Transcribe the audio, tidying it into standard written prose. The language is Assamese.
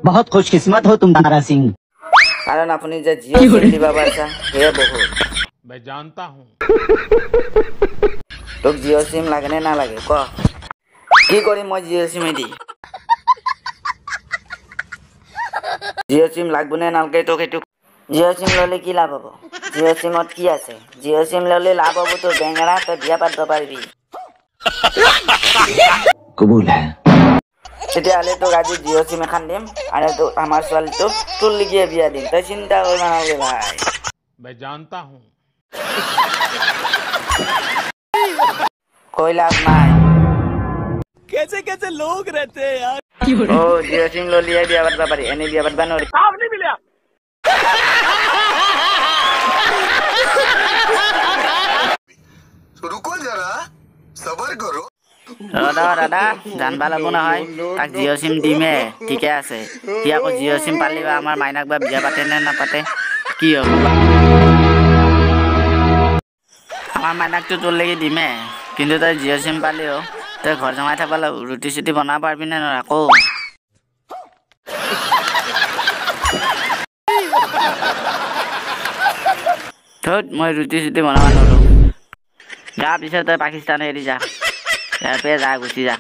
बहुत खुशकिस्मत हो तुम दारा सिंह। कारण আপুনি যে জিঅ' চিম দিবা পাৰিছা সেয়ে বহুত। मैं जानता हूँ। তোক জিঅ' চিম লাগে নে নালাগে ক? কি কৰিম মই জিঅ' চিম দি? জিঅ' চিম লাগব নে নালগে তোক এইটো? জিঅ' চিম ললে কি লাভ হ'ব? জিঅ' চিমত কি আছে? জিঅ' চিম ললে লাভ হ'ব তোৰ বেঙেৰা, তই বিয়া পাতিব পাৰিবি। কবুল হে। তেতিয়াহ'লে তোক আজি জিঅ' চিম এখন দিম আৰু তোক আমাৰ ছোৱালীটোক তোৰ লিগিয়ে বিয়া দিম, তই চিন্তা কৰিব নালাগে ভাই। मैं जानता हूँ। कोई लाभ নাই। कैसे कैसे लोग रहते हैं यार। ओ जियो सिम लो लिया बिया बदबा पारी एने बिया बदबा नोरी काम नहीं मिला। रुको जरा सबर करो। दादा जानबा লাগব নহয় তাক জিঅ' চিম দিমে ঠিকে আছে সি আকৌ জিঅ' চিম পালিবা আমাৰ মাইনাক বা বিয়া পাতে নে নাপাতে কি হ'ব আমাৰ মাইনাকটো তোৰ লাগি দিমে কিন্তু তই জিঅ' চিম পালিও তই ঘৰ জমাই থাকব লাগিব ৰুটি চুটি বনাব পাৰবি নে নৰা আকৌ থৈ মই ৰুটি চুটি বনাব নোৱাৰো যা পিছত তই পাকিস্তান এৰি যা ইয়াৰ পৰা যা গুচি যা